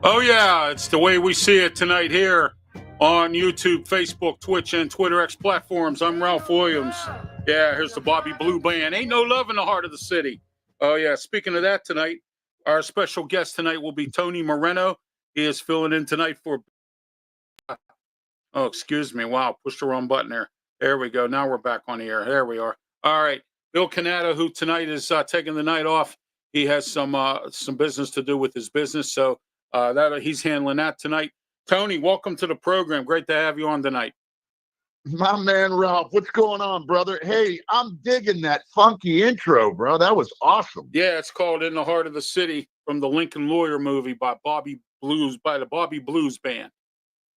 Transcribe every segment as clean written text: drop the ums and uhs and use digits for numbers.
Oh, yeah, it's the way we see it tonight here on YouTube, Facebook, Twitch, and Twitter X platforms. I'm Ralph Williams. Yeah, here's the Bobby Blue Band. Ain't no love in the heart of the city. Oh, yeah, speaking of that tonight, our special guest tonight will be Tony Moreno. He is filling in tonight for... Oh, excuse me. Wow, pushed the wrong button there. There we go. Now we're back on the air. There we are. All right. Bill Cannata, who tonight is taking the night off. He has some business to do with his business, so that he's handling that tonight. Tony, welcome to the program. Great to have you on tonight. My man, Ralph, what's going on, brother? Hey, I'm digging that funky intro, bro. That was awesome. Yeah, it's called In the Heart of the City from the Lincoln Lawyer movie by the Bobby Blues Band.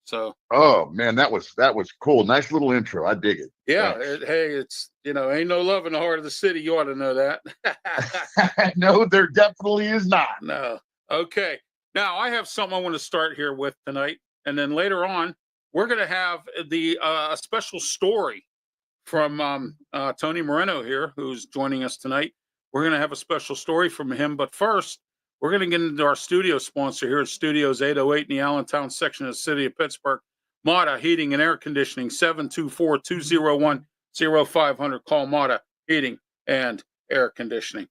So, oh man, that was cool. Nice little intro. I dig it. Yeah, hey, it's ain't no love in the heart of the city. You ought to know that. No, there definitely is not. No. Okay. Now I have something I want to start here with tonight, and then later on we're going to have the a special story from Tony Moreno here, who's joining us tonight. We're going to have a special story from him, but first we're going to get into our studio sponsor here at Studios 808 in the Allentown section of the city of Pittsburgh. Mata Heating and Air Conditioning, 724-201-0500. Call Mata Heating and Air Conditioning.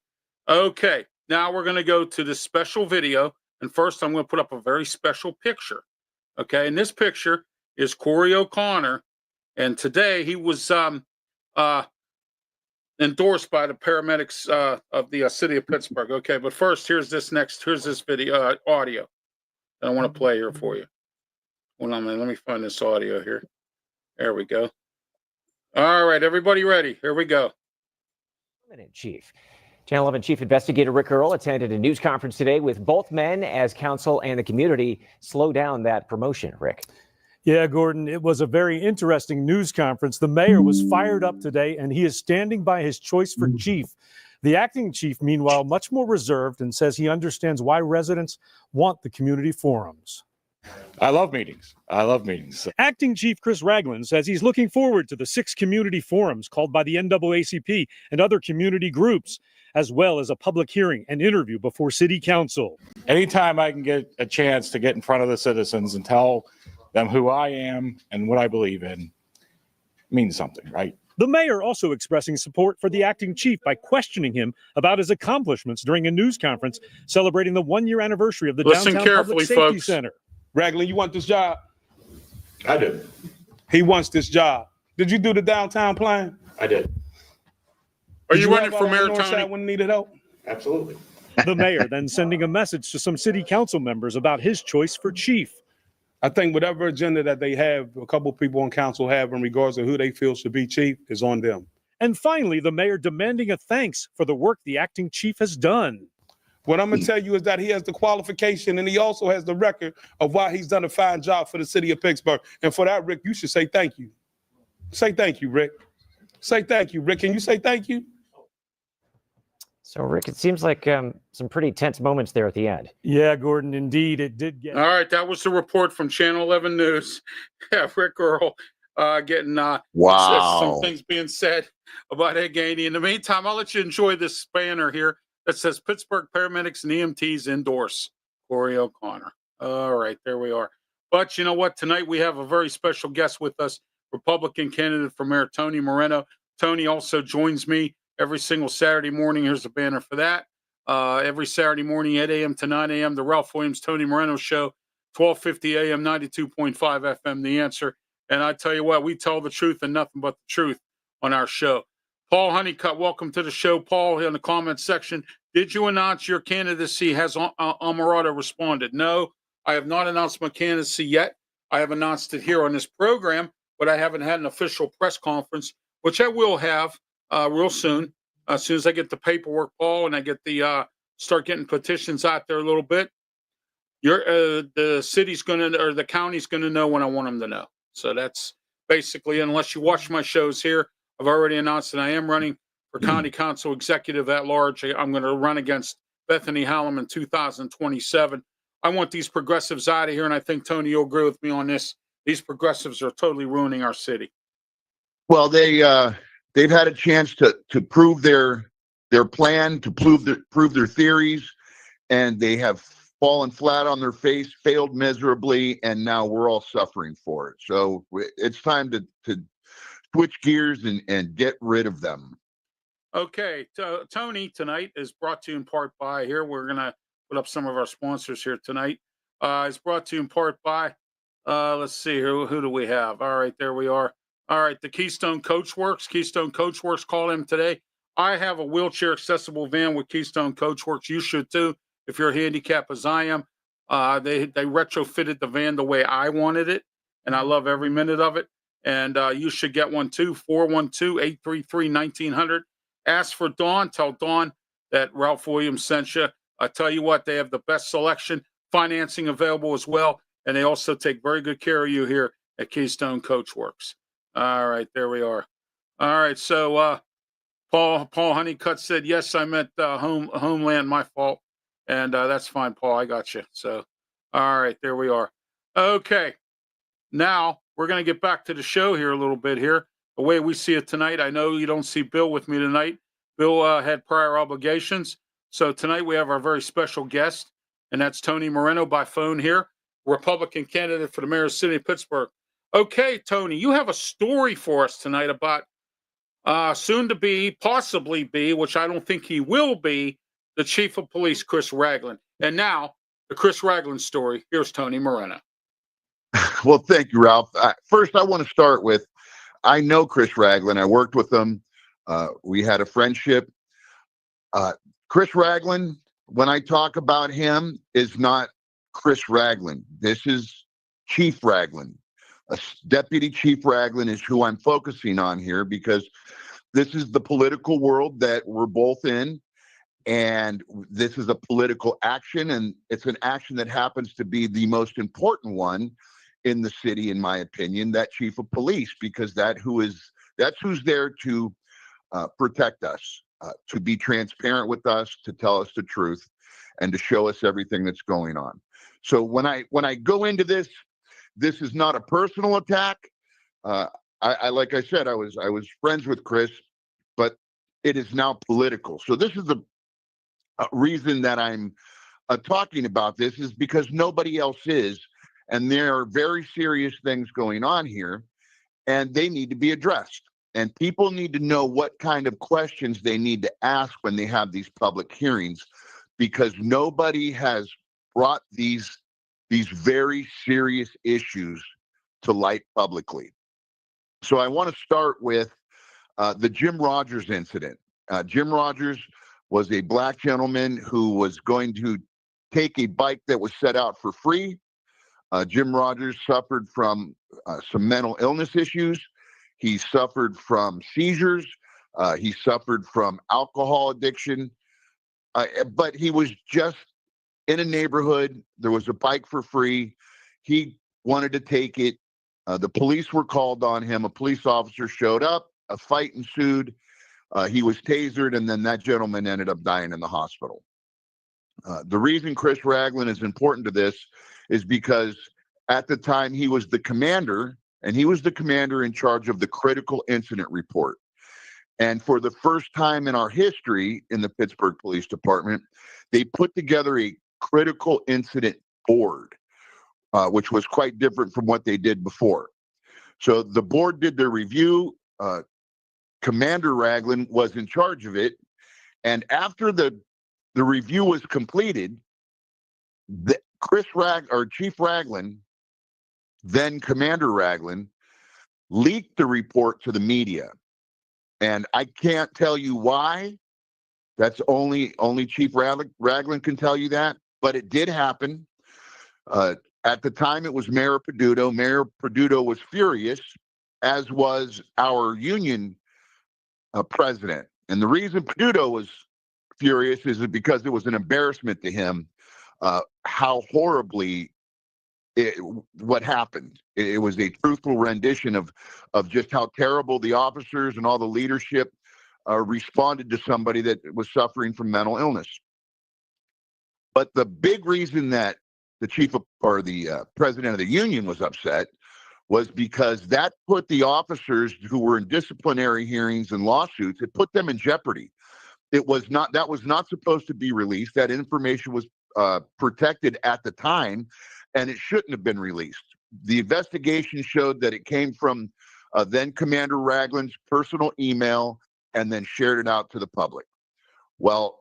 Okay, now we're going to go to this special video. And first, I'm going to put up a very special picture. Okay, and this picture is Corey O'Connor. And today he was endorsed by the paramedics of the city of Pittsburgh. Okay, but first, here's this video, audio that I want to play here for you. Hold on a minute, let me find this audio here. There we go. All right, everybody ready? Here we go. Chief. Channel 11 Chief Investigator Rick Earl attended a news conference today with both men as counsel and the community slow down that promotion. Rick. Yeah, Gordon, it was a very interesting news conference. The mayor was fired up today, and he is standing by his choice for chief. The acting chief, meanwhile, much more reserved and says he understands why residents want the community forums. I love meetings. Acting Chief Chris Ragland says he's looking forward to the 6 community forums called by the NAACP and other community groups, as well as a public hearing and interview before City Council. Anytime I can get a chance to get in front of the citizens and tell them who I am and what I believe in means something, right? The mayor also expressing support for the acting chief by questioning him about his accomplishments during a news conference celebrating the 1-year anniversary of the Downtown Public Safety Center. Ragland, you want this job? I did. He wants this job. Did you do the downtown plan? I did. Are you running for mayor, Tony? When needed help? Absolutely. The mayor then sending a message to some city council members about his choice for chief. I think whatever agenda that they have, a couple of people on council have in regards to who they feel should be chief is on them. And finally, the mayor demanding a thanks for the work the acting chief has done. What I'm going to tell you is that he has the qualification and he also has the record of why he's done a fine job for the city of Pittsburgh. And for that, Rick, you should say thank you. Say thank you, Rick. Say thank you, Rick. Can you say thank you? So, Rick, it seems like some pretty tense moments there at the end. Yeah, Gordon, indeed, it did get. All right, that was the report from Channel 11 News. Yeah, Rick Earl getting some things being said about Ed Gainey. In the meantime, I'll let you enjoy this banner here that says Pittsburgh paramedics and EMTs endorse Corey O'Connor. All right, there we are. But you know what? Tonight we have a very special guest with us, Republican candidate for mayor Tony Moreno. Tony also joins me every single Saturday morning. Here's a banner for that. Every Saturday morning, 8 a.m. to 9 a.m., the Ralph Williams, Tony Moreno Show, 1250 a.m., 92.5 FM, The Answer. And I tell you what, we tell the truth and nothing but the truth on our show. Paul Honeycutt, welcome to the show. Paul, in the comments section, did you announce your candidacy? Has Amarado responded? No, I have not announced my candidacy yet. I have announced it here on this program, but I haven't had an official press conference, which I will have real soon. As soon as I get the paperwork, Paul, and I get the start getting petitions out there a little bit. the city's going to, or the county's going to know when I want them to know. So that's basically, unless you watch my shows here, I've already announced that I am running for county council executive at large. I'm going to run against Bethany Hallam in 2027. I want these progressives out of here, and I think, Tony, you'll agree with me on this. These progressives are totally ruining our city. Well, they've had a chance to prove their plan, to prove their theories, and they have fallen flat on their face, failed miserably, and now we're all suffering for it. So it's time to switch gears and get rid of them. Okay, Tony, tonight is brought to you in part by, here we're going to put up some of our sponsors here tonight. It's brought to you in part by, let's see here, who do we have? All right, there we are. All right, the Keystone Coach Works. Keystone Coach Works, call them today. I have a wheelchair accessible van with Keystone Coach Works. You should too, if you're handicapped as I am. They retrofitted the van the way I wanted it, and I love every minute of it. And you should get one too, 412-833-1900. Ask for Dawn. Tell Dawn that Ralph Williams sent you. I tell you what, they have the best selection, financing available as well, and they also take very good care of you here at Keystone Coach Works. All right, there we are. All right, so Paul Honeycutt said, yes, I meant Homeland, my fault. And that's fine, Paul, I got you. So, all right, there we are. Okay, now we're going to get back to the show here a little bit here. The way we see it tonight, I know you don't see Bill with me tonight. Bill had prior obligations. So tonight we have our very special guest, and that's Tony Moreno by phone here, Republican candidate for the mayor of the city of Pittsburgh. Okay, Tony, you have a story for us tonight about soon to be, possibly be, which I don't think he will be, the chief of police, Chris Ragland. And now, the Chris Ragland story. Here's Tony Moreno. Well, thank you, Ralph. First, I want to start with, I know Chris Ragland. I worked with him. We had a friendship. Chris Ragland, when I talk about him, is not Chris Ragland. This is Chief Ragland. Deputy Chief Ragland is who I'm focusing on here because this is the political world that we're both in. And this is a political action, and it's an action that happens to be the most important one in the city, in my opinion, that chief of police, because that's who's there to protect us, to be transparent with us, to tell us the truth, and to show us everything that's going on. So when I go into this is not a personal attack. I like I said, I was friends with Chris, but it is now political. So this is the reason that I'm talking about this, is because nobody else is. And there are very serious things going on here, and they need to be addressed. And people need to know what kind of questions they need to ask when they have these public hearings, because nobody has brought these very serious issues to light publicly. So I want to start with the Jim Rogers incident. Jim Rogers was a black gentleman who was going to take a bike that was set out for free. Jim Rogers suffered from some mental illness issues. He suffered from seizures. He suffered from alcohol addiction. But he was just in a neighborhood. There was a bike for free. He wanted to take it. The police were called on him. A police officer showed up. A fight ensued. He was tasered, and then that gentleman ended up dying in the hospital. The reason Chris Ragland is important to this is because at the time he was the commander, and he was the commander in charge of the critical incident report. And for the first time in our history in the Pittsburgh Police Department, they put together a critical incident board, which was quite different from what they did before. So the board did their review. Commander Ragland was in charge of it. And after the review was completed, Chief Ragland, then Commander Ragland, leaked the report to the media. And I can't tell you why. That's only Chief Ragland can tell you that. But it did happen. At the time, it was Mayor Peduto. Mayor Peduto was furious, as was our union president. And the reason Peduto was furious is because it was an embarrassment to him how horribly what happened. It was a truthful rendition of just how terrible the officers and all the leadership responded to somebody that was suffering from mental illness. But the big reason that the president of the union was upset was because that put the officers who were in disciplinary hearings and lawsuits, it put them in jeopardy. That was not supposed to be released. That information was protected at the time, and it shouldn't have been released. The investigation showed that it came from then Commander Ragland's personal email and then shared it out to the public. Well,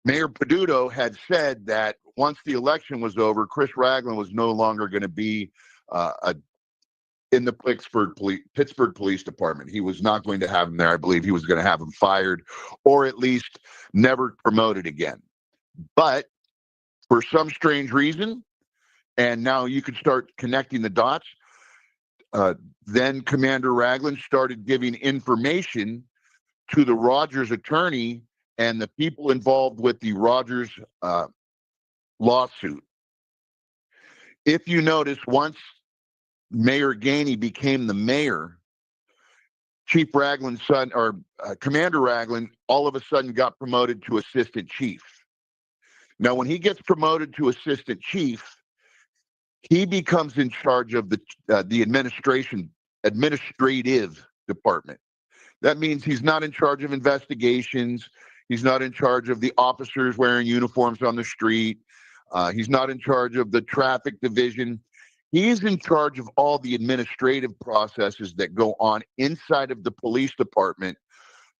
Mayor Peduto had said that once the election was over, Chris Ragland was no longer going to be in the Pittsburgh Police Department. He was not going to have him there. I believe he was going to have him fired or at least never promoted again. But for some strange reason, and now you can start connecting the dots, then Commander Ragland started giving information to the Rogers attorney and the people involved with the Rogers lawsuit. If you notice, once Mayor Gainey became the mayor, Chief Ragland's son, or Commander Ragland, all of a sudden got promoted to assistant chief. Now, when he gets promoted to assistant chief, he becomes in charge of the administrative department. That means he's not in charge of investigations. He's not in charge of the officers wearing uniforms on the street. He's not in charge of the traffic division. He's in charge of all the administrative processes that go on inside of the police department,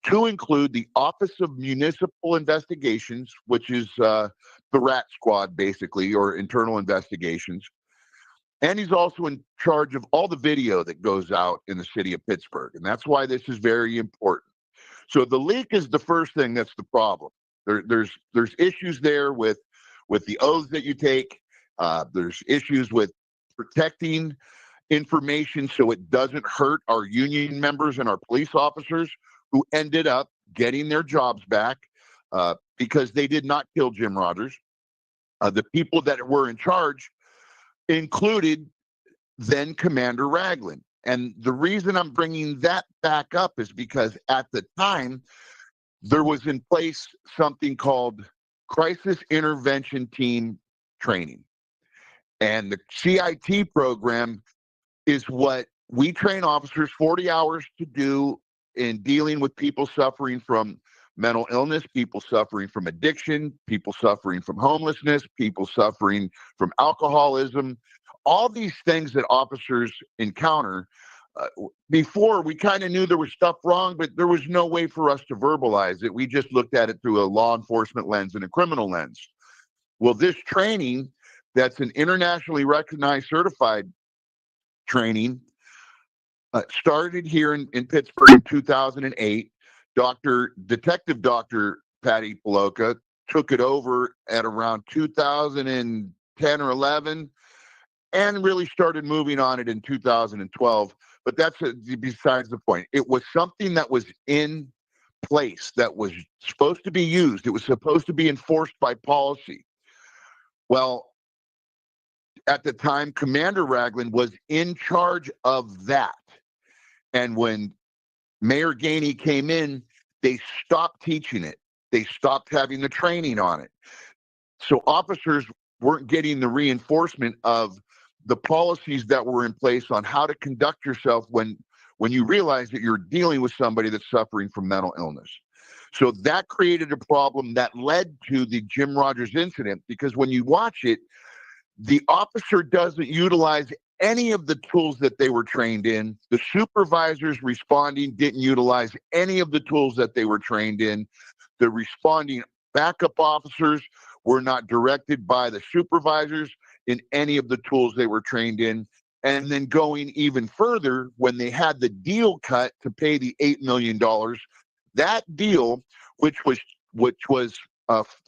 to include the Office of Municipal Investigations, which is the RAT squad, basically, or internal investigations. And he's also in charge of all the video that goes out in the city of Pittsburgh. And that's why this is very important. So the leak is the first thing that's the problem. There's issues there with the oaths that you take. There's issues with protecting information so it doesn't hurt our union members and our police officers who ended up getting their jobs back because they did not kill Jim Rogers. The people that were in charge included then Commander Ragland. And the reason I'm bringing that back up is because at the time, there was in place something called Crisis Intervention Team Training. And the CIT program is what we train officers 40 hours to do in dealing with people suffering from mental illness, people suffering from addiction, people suffering from homelessness, people suffering from alcoholism, all these things that officers encounter. Before, we kind of knew there was stuff wrong, but there was no way for us to verbalize it. We just looked at it through a law enforcement lens and a criminal lens. Well, this training, that's an internationally recognized certified training, started here in Pittsburgh in 2008. Detective Dr. Patty Paloka took it over at around 2010 or 11 and really started moving on it in 2012. But that's besides the point. It was something that was in place, that was supposed to be used. It was supposed to be enforced by policy. Well, at the time, Commander Ragland was in charge of that. And when Mayor Gainey came in, they stopped teaching it. They stopped having the training on it. So officers weren't getting the reinforcement of the policies that were in place on how to conduct yourself when you realize that you're dealing with somebody that's suffering from mental illness. So that created a problem that led to the Jim Rogers incident, because when you watch it, the officer doesn't utilize any of the tools that they were trained in. The supervisors responding didn't utilize any of the tools that they were trained in. The responding backup officers were not directed by the supervisors in any of the tools they were trained in. And then going even further, when they had the deal cut to pay the $8 million, that deal, which was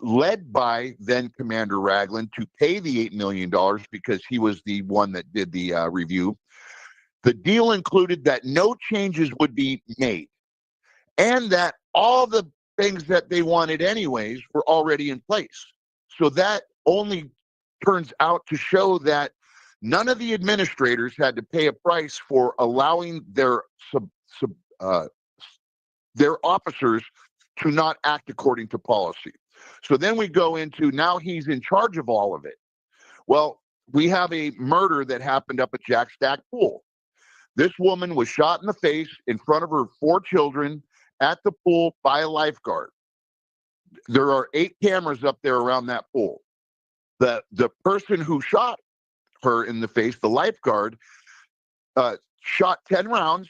led by then Commander Ragland to pay the $8 million because he was the one that did the review. The deal included that no changes would be made and that all the things that they wanted anyways were already in place. So that only turns out to show that none of the administrators had to pay a price for allowing their officers to not act according to policy. So then we go into, now he's in charge of all of it. Well, we have a murder that happened up at Jack Stack Pool. This woman was shot in the face in front of her 4 children at the pool by a lifeguard. There are 8 cameras up there around that pool. The person who shot her in the face, the lifeguard, shot 10 rounds,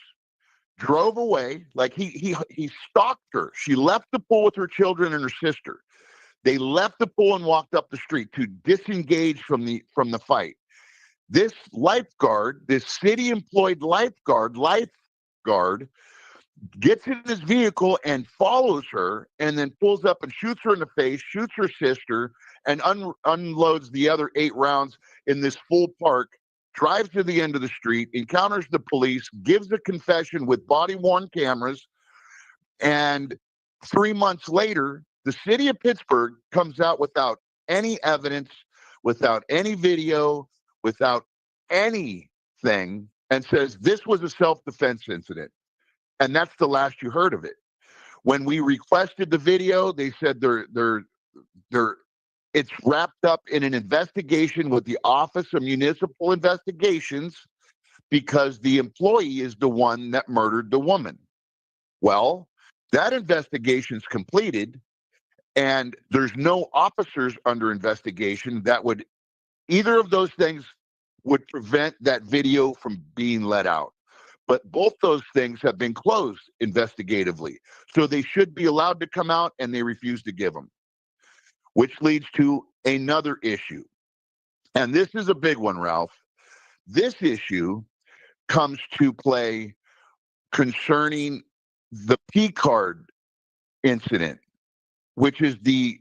drove away. Like he stalked her. She left the pool with her children and her sister. They left the pool and walked up the street to disengage from the fight. This lifeguard, this city-employed lifeguard, gets in his vehicle and follows her, and then pulls up and shoots her in the face, shoots her sister, and unloads the other 8 rounds in this full park, drives to the end of the street, encounters the police, gives a confession with body-worn cameras, and 3 months later, the city of Pittsburgh comes out without any evidence, without any video, without anything, and says this was a self-defense incident. And that's the last you heard of it. When we requested the video, they said it's wrapped up in an investigation with the Office of Municipal Investigations because the employee is the one that murdered the woman. Well, that investigation's completed, and there's no officers under investigation that would, either of those things would prevent that video from being let out. But both those things have been closed investigatively. So they should be allowed to come out, and they refuse to give them, which leads to another issue. And this is a big one, Ralph. This issue comes to play concerning the P-card incident, which is the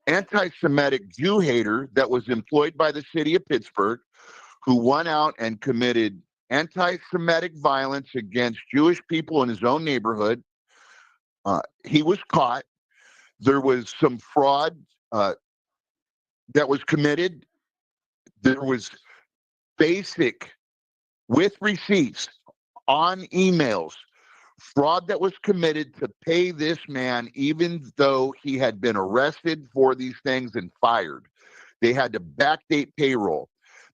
anti-Semitic Jew hater that was employed by the city of Pittsburgh, who went out and committed anti-Semitic violence against Jewish people in his own neighborhood. He was caught. There was some fraud that was committed. There was basic, with receipts on emails, fraud that was committed to pay this man, even though he had been arrested for these things and fired. They had to backdate payroll.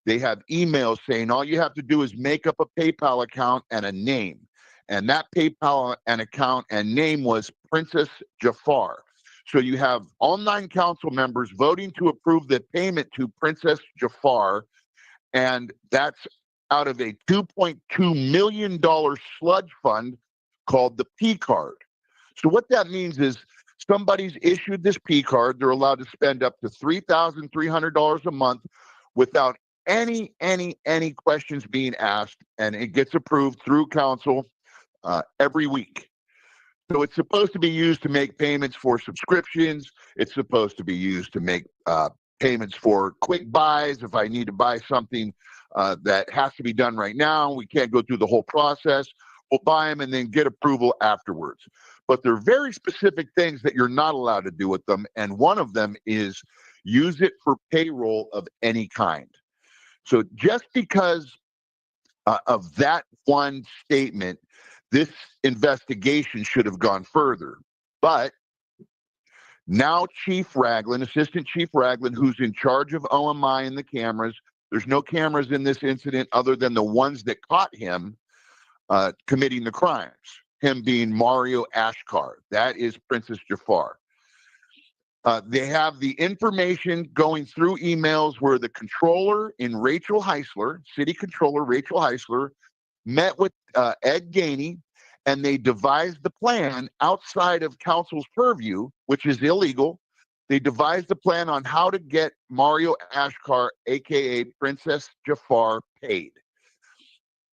They have emails saying all you have to do is make up a PayPal account and a name. And that PayPal and account and name was Princess Jafar. So you have all 9 council members voting to approve the payment to Princess Jafar. And that's out of a $2.2 million sludge fund called the P card. So what that means is somebody's issued this P card. They're allowed to spend up to $3,300 a month without any questions being asked, and it gets approved through council every week. So it's supposed to be used to make payments for subscriptions. It's supposed to be used to make payments for quick buys. If I need to buy something that has to be done right now, we can't go through the whole process. We'll buy them and then get approval afterwards. But there are very specific things that you're not allowed to do with them, and one of them is use it for payroll of any kind. So just because of that one statement, this investigation should have gone further. But now Chief Ragland, Assistant Chief Ragland, who's in charge of OMI and the cameras, there's no cameras in this incident other than the ones that caught him committing the crimes, him being Mario Ashkar. That is Princess Jafar. They have the information going through emails where the controller in Rachel Heisler, city controller Rachel Heisler, met with Ed Gainey, and they devised the plan outside of council's purview, which is illegal. They devised the plan on how to get Mario Ashkar, aka Princess Jafar, paid.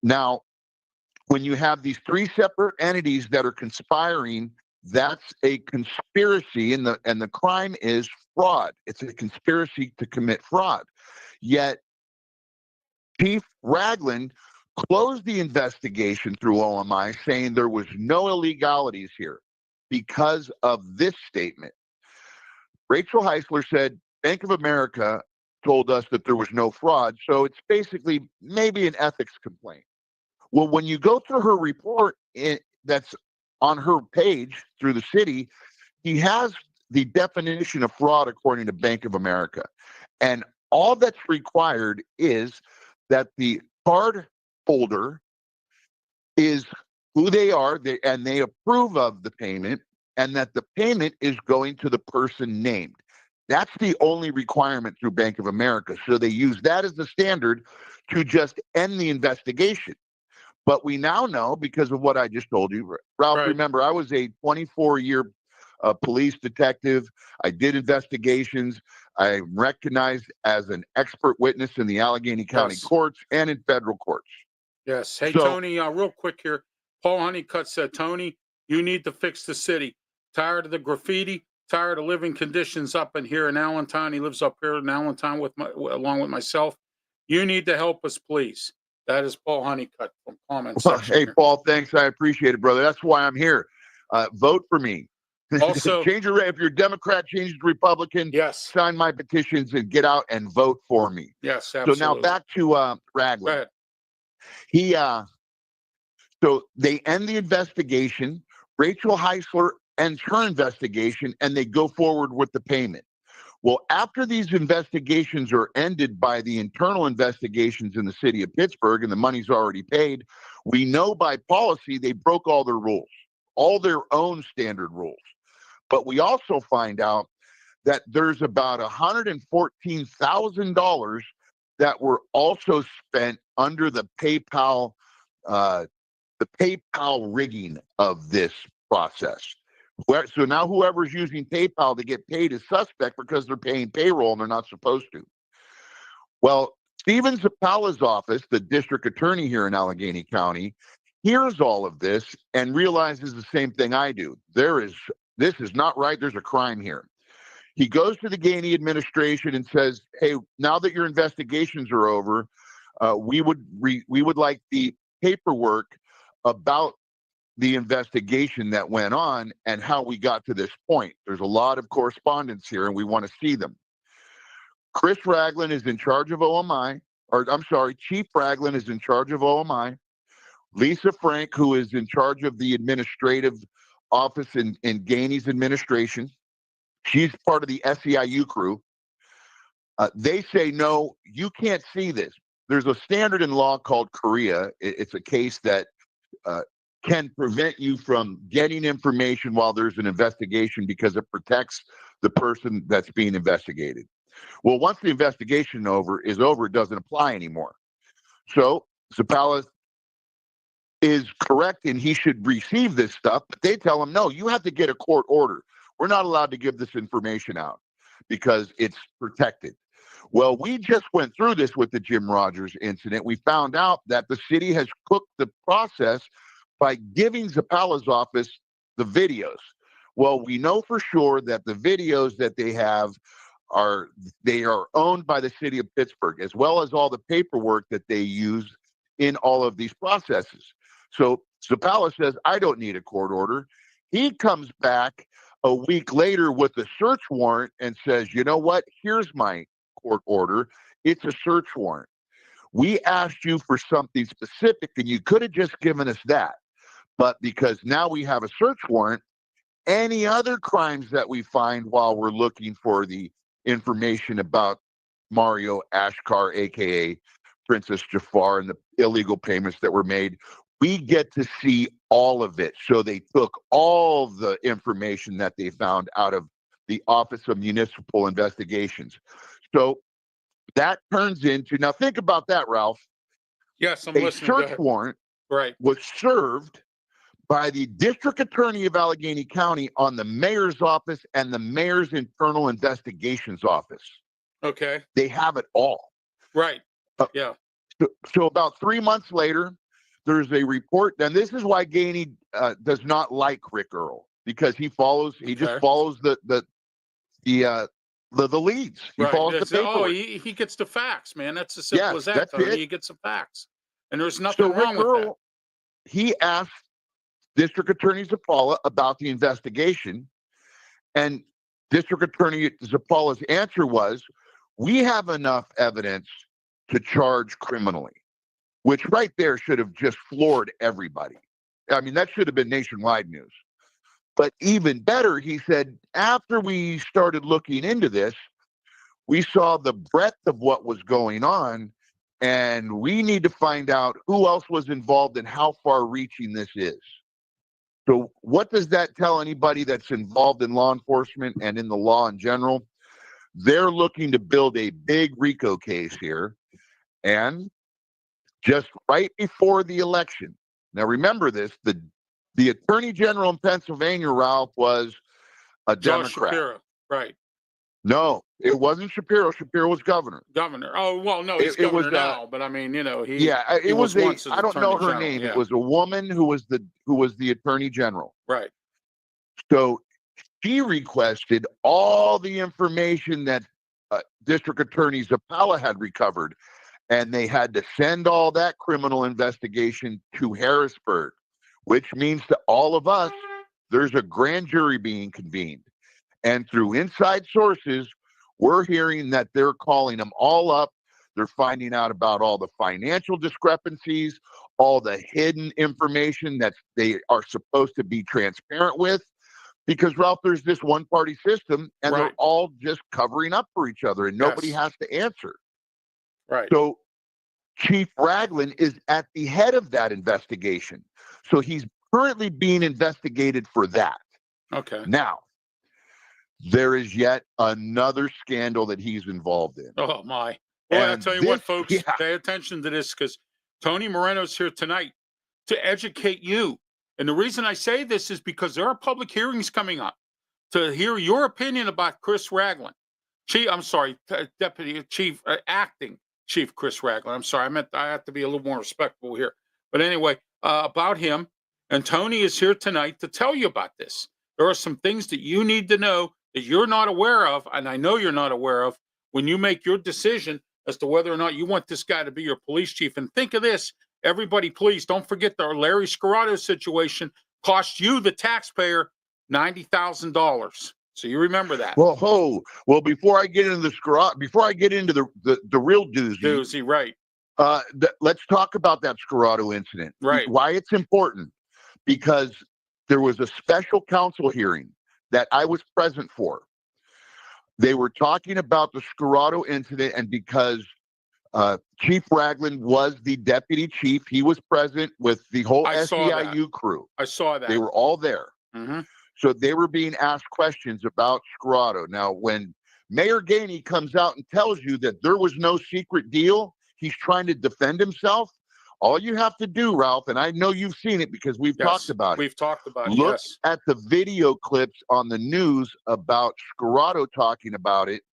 Now, when you have these 3 separate entities that are conspiring, that's a conspiracy, and the crime is fraud. It's a conspiracy to commit fraud. Yet Chief Ragland closed the investigation through OMI, saying there was no illegalities here because of this statement. Rachel Heisler said, Bank of America told us that there was no fraud, so it's basically maybe an ethics complaint. Well, when you go through her report that's on her page through the city, he has the definition of fraud according to Bank of America. And all that's required is that the card holder is who they are, and they approve of the payment, and that the payment is going to the person named. That's the only requirement through Bank of America. So they use that as the standard to just end the investigation. But we now know, because of what I just told you, Ralph, Right. remember, I was a 24-year police detective. I did investigations. I'm recognized as an expert witness in the Allegheny County Yes. courts and in federal courts. Yes. Hey, So- Tony, real quick here. Paul Honeycutt said, Tony, you need to fix the city. Tired of the graffiti, tired of living conditions up in here in Allentown. He lives up here in Allentown along with myself. You need to help us, please. That is Paul Honeycutt from comment section. Hey, here. Paul, thanks. I appreciate it, brother. That's why I'm here. Vote for me. Also, Change your, if you're Democrat, change to Republican. yes, Sign my petitions and get out and vote for me. yes, absolutely. So now back to Go Ragland. ahead. He so they end the investigation. Rachel Heisler ends her investigation, and they go forward with the payment. Well, after these investigations are ended by the internal investigations in the city of Pittsburgh, and the money's already paid, we know by policy they broke all their rules, all their own standard rules. But we also find out that there's about $114,000 that were also spent under the PayPal rigging of this process. So now whoever's using PayPal to get paid is suspect because they're paying payroll and they're not supposed to. Well, Steven Zappala's office, the district attorney here in Allegheny County, hears all of this and realizes the same thing I do. This is not right. There's a crime here. He goes to the Gainey administration and says, hey, now that your investigations are over, we would like the paperwork about the investigation that went on and how we got to this point. There's a lot of correspondence here and we want to see them. Chris Ragland is in charge of OMI, or I'm sorry, Chief Ragland is in charge of OMI. Lisa Frank, who is in charge of the administrative office in Gainey's administration, she's part of the SEIU crew. They say, no, you can't see this. There's a standard in law called Korea. It's a case that can prevent you from getting information while there's an investigation because it protects the person that's being investigated. Well, once the investigation is over, it doesn't apply anymore. So Zappala is correct and he should receive this stuff, but they tell him, no, you have to get a court order. We're not allowed to give this information out because it's protected. Well, we just went through this with the Jim Rogers incident. We found out that the city has cooked the process by giving Zappala's office the videos. Well, we know for sure that the videos that they have are owned by the city of Pittsburgh, as well as all the paperwork that they use in all of these processes. So Zappala says, I don't need a court order. He comes back a week later with a search warrant and says, you know what? Here's my court order. It's a search warrant. We asked you for something specific and you could have just given us that. But because now we have a search warrant, any other crimes that we find while we're looking for the information about Mario Ashkar, aka Princess Jafar, and the illegal payments that were made, we get to see all of it. So they took all the information that they found out of the Office of Municipal Investigations. So that turns into, now think about that, Ralph. Yes, I'm a listening. Go search ahead. warrant Right. was served by the district attorney of Allegheny County on the mayor's office and the mayor's internal investigations office. Okay. They have it all. Right. Yeah. So about 3 months later, there's a report. And this is why Gainey does not like Rick Earl, because he just follows the leads. He right. follows the paperwork. Oh, he gets the facts, man. That's as simple as that. That's it. He gets the facts. And there's nothing wrong with that. He asked District Attorney Zappala about the investigation, and District Attorney Zapala's answer was, we have enough evidence to charge criminally, which right there should have just floored everybody. I mean, that should have been nationwide news. But even better, he said, after we started looking into this, we saw the breadth of what was going on, and we need to find out who else was involved and how far-reaching this is. So what does that tell anybody that's involved in law enforcement and in the law in general? They're looking to build a big RICO case here. And just right before the election, now remember this, the Attorney General in Pennsylvania, Ralph, was a Josh Democrat. Shapiro, right. No, it wasn't Shapiro. Shapiro was governor. Governor. Oh, well, no, he's governor now, but I mean, you know, he was once I don't know her Attorney name. General, It was a woman who was the Attorney General. right. So she requested all the information that District Attorney Zapala had recovered, and they had to send all that criminal investigation to Harrisburg, which means to all of us, there's a grand jury being convened. And through inside sources, we're hearing that they're calling them all up. They're finding out about all the financial discrepancies, all the hidden information that they are supposed to be transparent with. Because, Ralph, there's this one-party system, and Right. they're all just covering up for each other, and nobody has to answer. Right. So Chief Ragland is at the head of that investigation. So he's currently being investigated for that. Okay. Now, there is yet another scandal that he's involved in. Oh, my. Boy, I'll And tell you what, this- folks, yeah. pay attention to this, because Tony Moreno's here tonight to educate you. And the reason I say this is because there are public hearings coming up to hear your opinion about Chris Ragland. Deputy Chief, Acting Chief Chris Ragland. I'm sorry, I have to be a little more respectful here. But anyway, about him, and Tony is here tonight to tell you about this. There are some things that you need to know that you're not aware of, and I know you're not aware of, when you make your decision as to whether or not you want this guy to be your police chief. And think of this, everybody, please don't forget the Larry Scarrato situation cost you, the taxpayer, $90,000. So you remember that. Well, before I get into the real doozy, right. Let's talk about that Scarrato incident. Right. Why it's important, because there was a special counsel hearing that I was present for. They were talking about the Scarrato incident, and because Chief Ragland was the deputy chief, he was present with the whole SEIU crew. I saw that. They were all there. Mm-hmm. So they were being asked questions about Scarrato. Now, when Mayor Gainey comes out and tells you that there was no secret deal, he's trying to defend himself. All you have to do, Ralph, and I know you've seen it because we've talked about it. We've talked about it. Look at the video clips on the news about Scarrato talking about it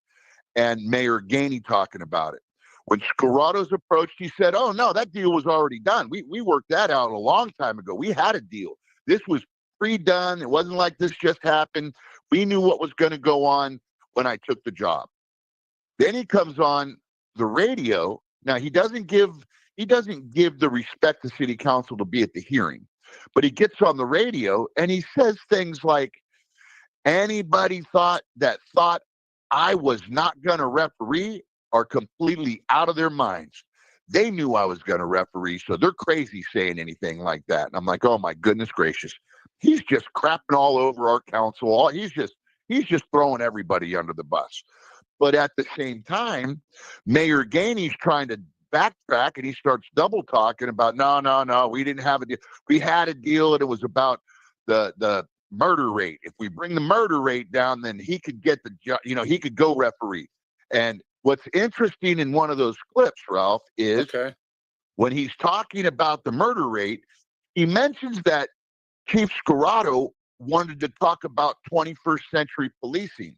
and Mayor Gainey talking about it. When Scarrato's approached, he said, "Oh, no, that deal was already done. We worked that out a long time ago. We had a deal. This was pre-done. It wasn't like this just happened. We knew what was going to go on when I took the job." Then he comes on the radio. Now, he doesn't give the respect to city council to be at the hearing, but he gets on the radio and he says things like, anybody thought I was not going to referee are completely out of their minds. They knew I was going to referee, so they're crazy saying anything like that. And I'm like, oh my goodness gracious. He's just crapping all over our council. He's just throwing everybody under the bus. But at the same time, Mayor Gainey's trying to backtrack, and he starts double talking about, no, we didn't have a deal. We had a deal, and it was about the murder rate. If we bring the murder rate down, then he could get he could go referee. And what's interesting in one of those clips, Ralph, is when he's talking about the murder rate, he mentions that Chief Scarrato wanted to talk about 21st century policing,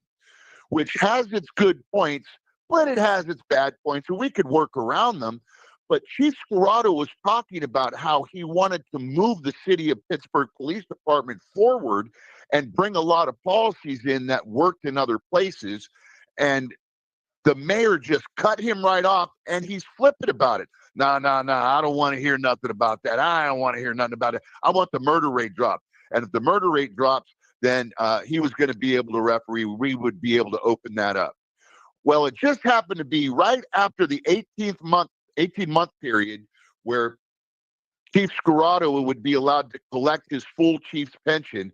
which has its good points, but it has its bad points, and we could work around them. But Chief Scarrato was talking about how he wanted to move the city of Pittsburgh Police Department forward and bring a lot of policies in that worked in other places. And the mayor just cut him right off, and he's flippant about it. No, I don't want to hear nothing about that. I don't want to hear nothing about it. I want the murder rate dropped. And if the murder rate drops, then he was going to be able to referee. We would be able to open that up. Well, it just happened to be right after the 18-month period where Chief Scarrato would be allowed to collect his full chief's pension.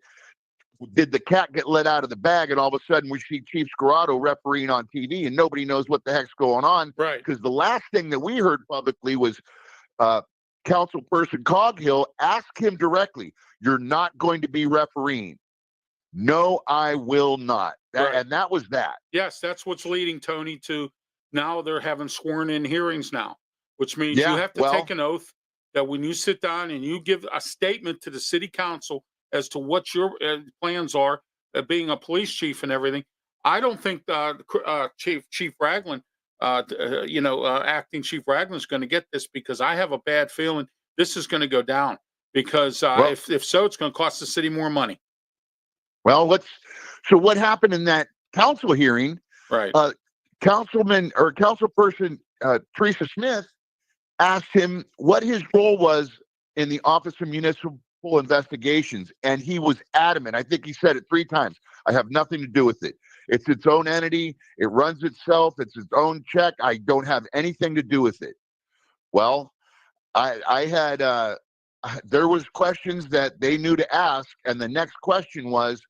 Did the cat get let out of the bag, and all of a sudden we see Chief Scarrato refereeing on TV, and nobody knows what the heck's going on? Right. Because the last thing that we heard publicly was Councilperson Coghill asked him directly, "You're not going to be refereeing." "No, I will not." Right. And that was that. Yes, that's what's leading, Tony, to now they're having sworn-in hearings now, which means Yeah, you have to well, take an oath that when you sit down and you give a statement to the city council as to what your plans are, being a police chief and everything. I don't think Chief Ragland, acting Chief Ragland is going to get this, because I have a bad feeling this is going to go down, because Well- if so, it's going to cost the city more money. Well, so what happened in that council hearing? Right. Councilperson Teresa Smith asked him what his role was in the Office of Municipal Investigations, and he was adamant. I think he said it 3 times. "I have nothing to do with it. It's its own entity. It runs itself. It's its own check. I don't have anything to do with it." Well, I had there was questions that they knew to ask, and the next question was,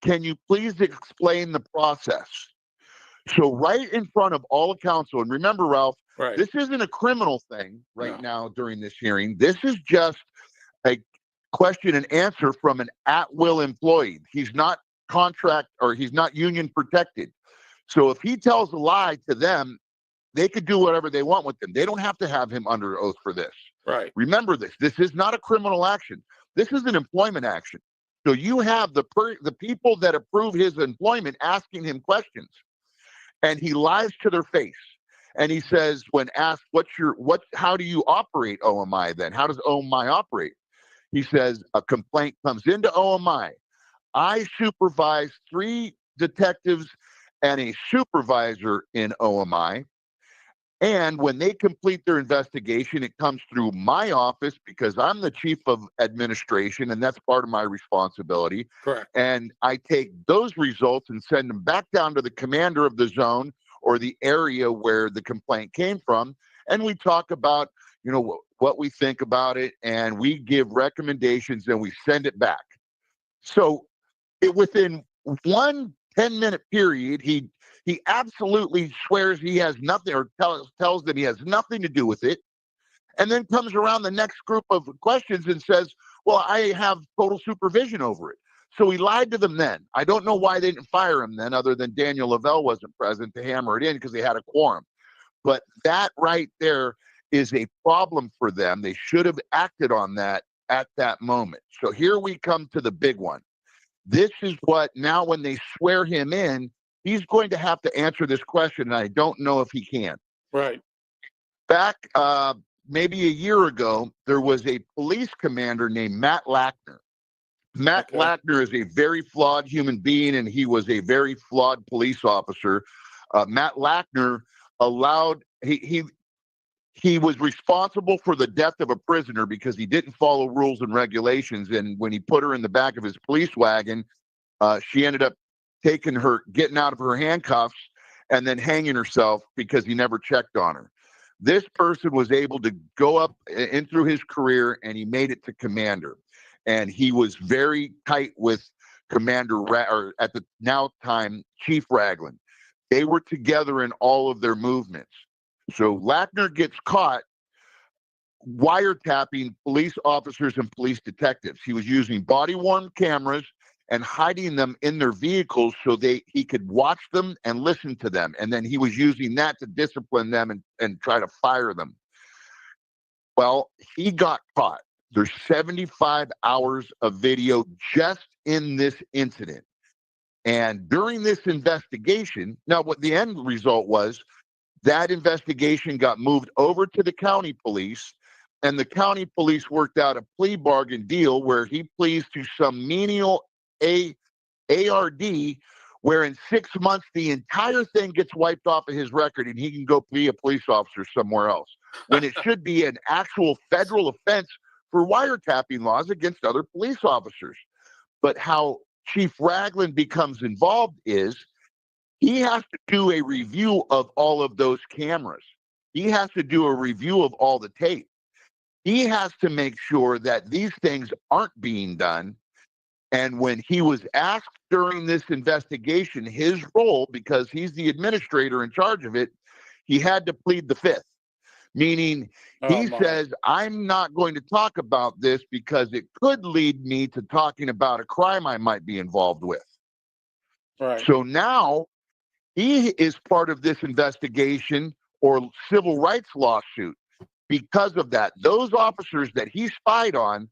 "Can you please explain the process?" So right in front of all the council, and remember, Ralph, Right. this isn't a criminal thing right No. now during this hearing. This is just a question and answer from an at-will employee. He's not he's not union protected. So if he tells a lie to them, they could do whatever they want with him. They don't have to have him under oath for this. Right. Remember this. This is not a criminal action. This is an employment action. So you have the people that approve his employment asking him questions, and he lies to their face. And he says, when asked, how do you operate OMI then? How does OMI operate? He says, a complaint comes into OMI. I supervise 3 detectives and a supervisor in OMI. And when they complete their investigation, it comes through my office because I'm the chief of administration, and that's part of my responsibility. Correct. And I take those results and send them back down to the commander of the zone or the area where the complaint came from. And we talk about, what we think about it, and we give recommendations, and we send it back. So within one 10-minute period, he absolutely swears he has nothing, or tells them he has nothing to do with it, and then comes around the next group of questions and says, "Well, I have total supervision over it." So he lied to them then. I don't know why they didn't fire him then, other than Daniel Lavelle wasn't present to hammer it in because they had a quorum. But that right there is a problem for them. They should have acted on that at that moment. So here we come to the big one. This is what, now when they swear him in, he's going to have to answer this question, and I don't know if he can. Right. Back maybe a year ago, there was a police commander named Matt Lackner. Matt Lackner is a very flawed human being, and he was a very flawed police officer. Matt Lackner he was responsible for the death of a prisoner because he didn't follow rules and regulations. And when he put her in the back of his police wagon, she ended up getting out of her handcuffs and then hanging herself because he never checked on her. This person was able to go up in through his career, and he made it to commander. And he was very tight with or at the now time, Chief Ragland. They were together in all of their movements. So Lackner gets caught wiretapping police officers and police detectives. He was using body-worn cameras and hiding them in their vehicles so he could watch them and listen to them. And then he was using that to discipline them and try to fire them. Well, he got caught. There's 75 hours of video just in this incident. And during this investigation, now what the end result was, that investigation got moved over to the county police, and the county police worked out a plea bargain deal where he pleads to some menial ARD, where in 6 months the entire thing gets wiped off of his record and he can go be a police officer somewhere else, when it should be an actual federal offense for wiretapping laws against other police officers. But how Chief Ragland becomes involved is he has to do a review of all of those cameras. He has to do a review of all the tape. He has to make sure that these things aren't being done. And when he was asked during this investigation, his role, because he's the administrator in charge of it, he had to plead the fifth, meaning he says, I'm not going to talk about this because it could lead me to talking about a crime I might be involved with. Right. So now he is part of this investigation or civil rights lawsuit. Because of that, those officers that he spied on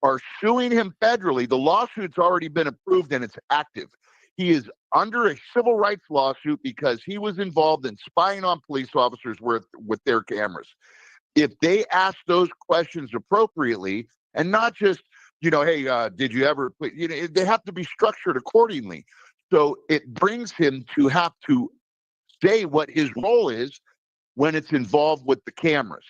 are suing him federally. The lawsuit's already been approved and it's active. He is under a civil rights lawsuit because he was involved in spying on police officers with their cameras. If they ask those questions appropriately and not just, hey, did you ever, they have to be structured accordingly. So it brings him to have to say what his role is when it's involved with the cameras.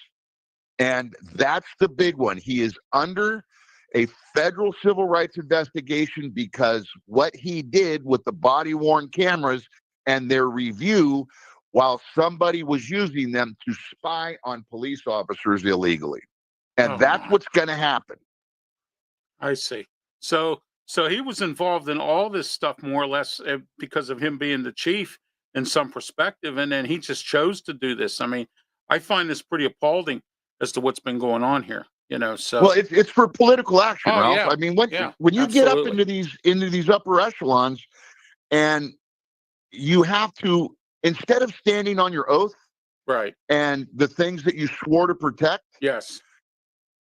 And that's the big one. He is under a federal civil rights investigation because what he did with the body-worn cameras and their review while somebody was using them to spy on police officers illegally. And that's what's going to happen. I see. So he was involved in all this stuff more or less because of him being the chief in some perspective, and then he just chose to do this. I mean, I find this pretty appalling as to what's been going on here. So well, it's for political action, Ralph. Yeah, I mean, when you absolutely. get up into these upper echelons, and you have to, instead of standing on your oath, right, and the things that you swore to protect, yes,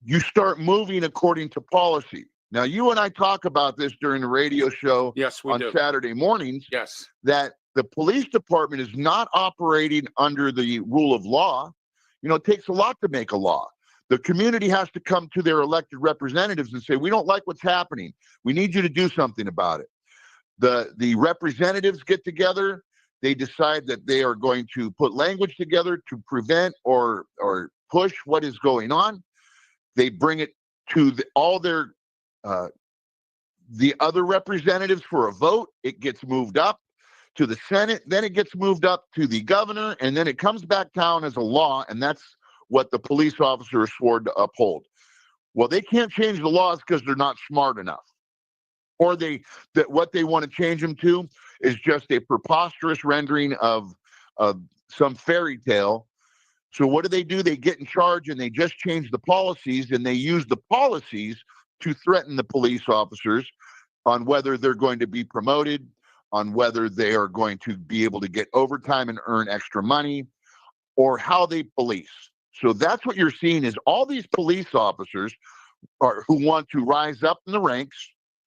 you start moving according to policy. Now, you and I talk about this during the radio show yes, we on do. Saturday mornings. Yes, that the police department is not operating under the rule of law. It takes a lot to make a law. The community has to come to their elected representatives and say, we don't like what's happening. We need you to do something about it. The representatives get together. They decide that they are going to put language together to prevent or push what is going on. They bring it to all their the other representatives for a vote. It gets moved up to the Senate, then it gets moved up to the governor, and then it comes back down as a law, and that's what the police officer is sworn to uphold. Well, they can't change the laws because they're not smart enough. Or what they want to change them to is just a preposterous rendering of some fairy tale. So what do? They get in charge and they just change the policies, and they use the policies to threaten the police officers on whether they're going to be promoted, on whether they are going to be able to get overtime and earn extra money, or how they police. So that's what you're seeing is all these police officers who want to rise up in the ranks,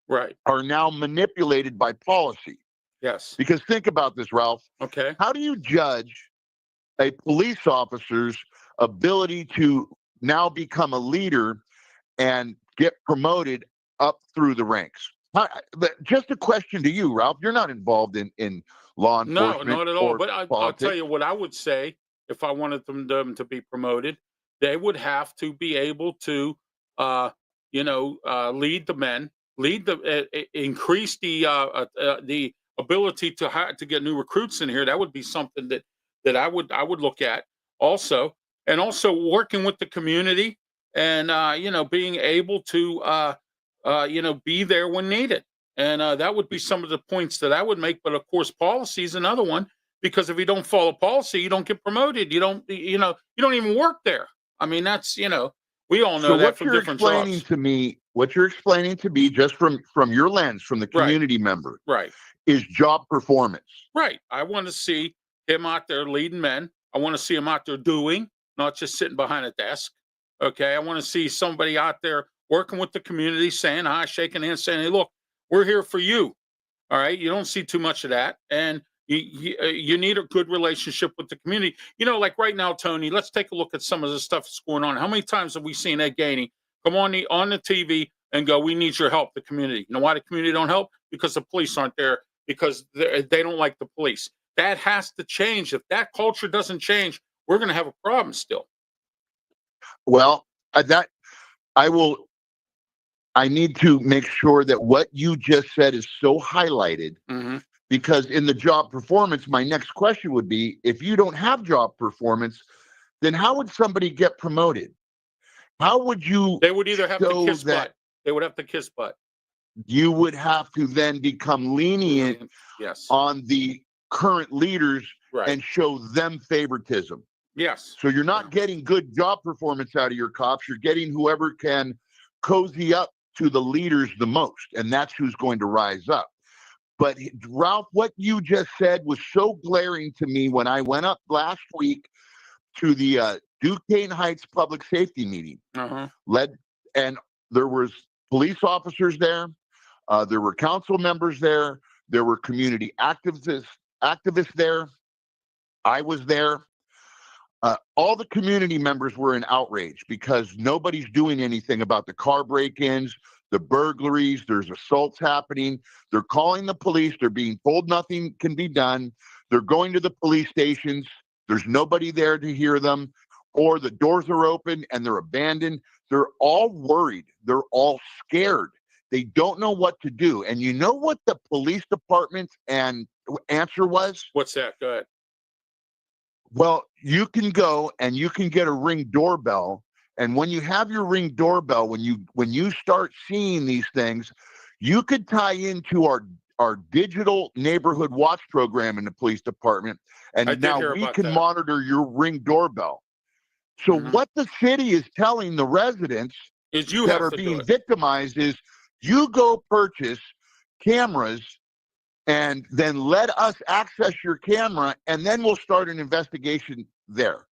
right, are now manipulated by policy. yes. Because think about this, Ralph. Okay. How do you judge a police officer's ability to now become a leader and get promoted up through the ranks? Just a question to you, Ralph. You're not involved in law enforcement. No, not at all. But I'll tell you what I would say if I wanted them to be promoted. They would have to be able to, lead the men, increase the ability to get new recruits in here. That would be something that I would look at also, and also working with the community and being able to be there when needed. And that would be some of the points that I would make. But of course, policy is another one, because if you don't follow policy, you don't get promoted. You don't even work there. I mean, that's, we all know that from different jobs. What you're explaining to me, just from your lens, from the community member, right, is job performance. Right. I want to see him out there leading men. I want to see him out there doing, not just sitting behind a desk. Okay. I want to see somebody out there working with the community, saying hi, shaking hands, saying, hey, look, we're here for you. All right. You don't see too much of that. And you need a good relationship with the community. Like right now, Tony, let's take a look at some of the stuff that's going on. How many times have we seen Ed Gainey come on the TV and go, we need your help, the community? You know why the community don't help? Because the police aren't there, because they don't like the police. That has to change. If that culture doesn't change, we're going to have a problem still. Well, I I need to make sure that what you just said is so highlighted, because in the job performance, my next question would be, if you don't have job performance, then how would somebody get promoted? How would you? They would either have to kiss that butt. They would have to kiss butt. You would have to then become lenient Yes. on the current leaders Right. and show them favoritism. Yes. So you're not getting good job performance out of your cops. You're getting whoever can cozy up to the leaders the most, and that's who's going to rise up. But Ralph, what you just said was so glaring to me when I went up last week to the Duquesne Heights Public Safety meeting. And there was police officers there. There were council members there. There were community activists there. I was there. All the community members were in outrage because nobody's doing anything about the car break-ins, the burglaries. There's assaults happening. They're calling the police. They're being told nothing can be done. They're going to the police stations. There's nobody there to hear them, or the doors are open and they're abandoned. They're all worried. They're all scared. They don't know what to do. And you know what the police department's answer was? What's that? Go ahead. Well, you can go and you can get a Ring doorbell. And when you have your Ring doorbell, when you start seeing these things, you could tie into our digital neighborhood watch program in the police department. And now we can monitor your Ring doorbell. So what the city is telling the residents is you that are being victimized is, you go purchase cameras and then let us access your camera, and then we'll start an investigation there.